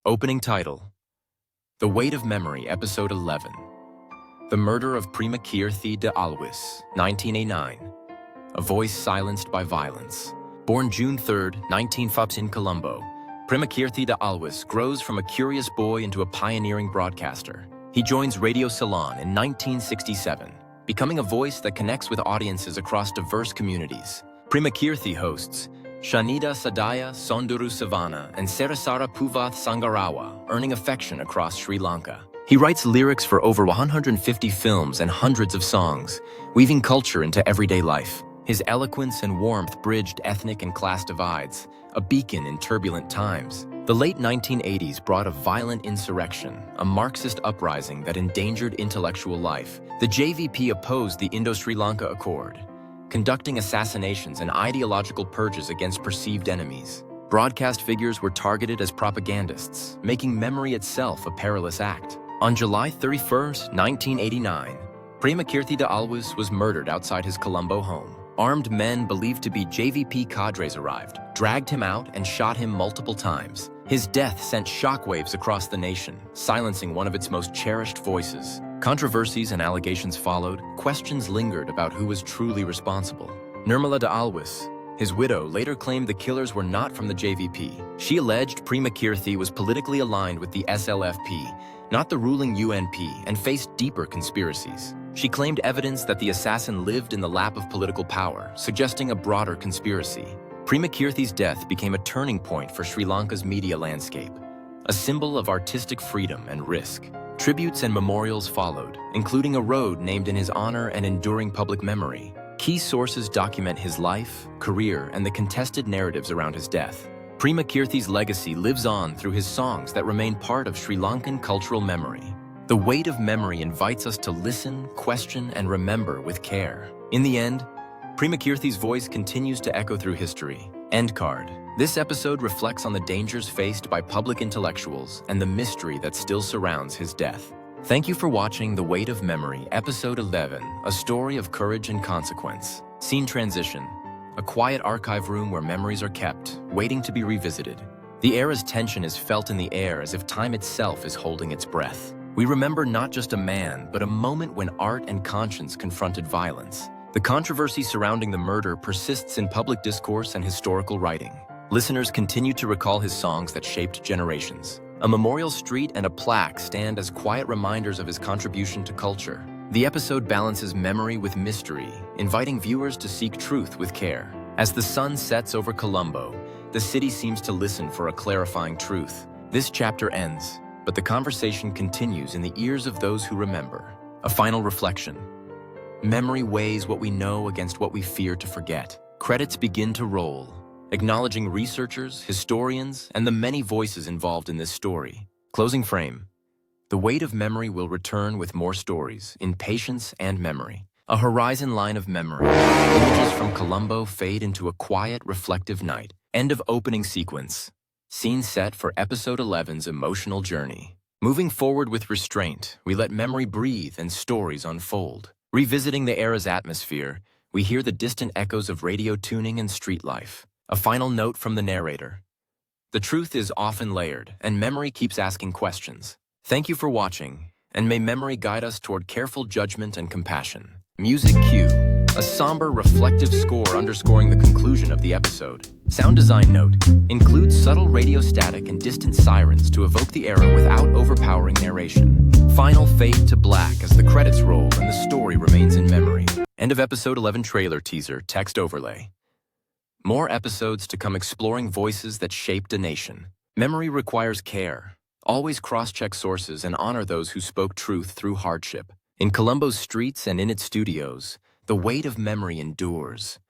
Opening title: The Weight of Memory, Episode 11. The Murder of Prima Keerthi De Alwis, 1989. A voice silenced by violence. Born June 3, 1950 in Colombo, Prima Keerthi De Alwis grows from a curious boy into a pioneering broadcaster. He joins Radio Ceylon in 1967, becoming a voice that connects with audiences across diverse communities. Prima Keerthi hosts Shanida Sadaya Sonduru Savana and Sarasara Puvath Sangarawa, earning affection across Sri Lanka. He writes lyrics for over 150 films and hundreds of songs, weaving culture into everyday life. His eloquence and warmth bridged ethnic and class divides, a beacon in turbulent times. The late 1980s brought a violent insurrection, a Marxist uprising that endangered intellectual life. The JVP opposed the Indo-Sri Lanka Accord, conducting assassinations and ideological purges against perceived enemies. Broadcast figures were targeted as propagandists, making memory itself a perilous act. On July 31, 1989, Prima Keerthi De Alwis was murdered outside his Colombo home. Armed men believed to be JVP cadres arrived, dragged him out, and shot him multiple times. His death sent shockwaves across the nation, silencing one of its most cherished voices. Controversies and allegations followed. Questions lingered about who was truly responsible. Nirmala De Alwis, his widow, later claimed the killers were not from the JVP. She alleged Prima Keerthi was politically aligned with the SLFP, not the ruling UNP, and faced deeper conspiracies. She claimed evidence that the assassin lived in the lap of political power, suggesting a broader conspiracy. Prima Keerthi's death became a turning point for Sri Lanka's media landscape, a symbol of artistic freedom and risk. Tributes and memorials followed, including a road named in his honor and enduring public memory. Key sources document his life, career, and the contested narratives around his death. Prima Keerthi's legacy lives on through his songs that remain part of Sri Lankan cultural memory. The weight of memory invites us to listen, question, and remember with care. In the end, Prima Keerthi's voice continues to echo through history. End card. This episode reflects on the dangers faced by public intellectuals and the mystery that still surrounds his death. Thank you for watching The Weight of Memory, Episode 11, a story of courage and consequence. Scene transition: a quiet archive room where memories are kept, waiting to be revisited. The era's tension is felt in the air as if time itself is holding its breath. We remember not just a man, but a moment when art and conscience confronted violence. The controversy surrounding the murder persists in public discourse and historical writing. Listeners continue to recall his songs that shaped generations. A memorial street and a plaque stand as quiet reminders of his contribution to culture. The episode balances memory with mystery, inviting viewers to seek truth with care. As the sun sets over Colombo, the city seems to listen for a clarifying truth. This chapter ends, but the conversation continues in the ears of those who remember. A final reflection: memory weighs what we know against what we fear to forget. Credits begin to roll, acknowledging researchers, historians, and the many voices involved in this story. Closing frame: The Weight of Memory will return with more stories, in patience and memory. A horizon line of memory. Images from Colombo fade into a quiet, reflective night. End of opening sequence. Scene set for Episode 11's emotional journey. Moving forward with restraint, we let memory breathe and stories unfold. Revisiting the era's atmosphere, we hear the distant echoes of radio tuning and street life. A final note from the narrator: the truth is often layered, and memory keeps asking questions. Thank you for watching, and may memory guide us toward careful judgment and compassion. Music cue: a somber, reflective score underscoring the conclusion of the episode. Sound design note: includes subtle radio static and distant sirens to evoke the era without overpowering narration. Final fade to black as the credits roll and the story remains in memory. End of Episode 11 trailer teaser, text overlay. More episodes to come exploring voices that shaped a nation. Memory requires care. Always cross-check sources and honor those who spoke truth through hardship. In Colombo's streets and in its studios, the weight of memory endures.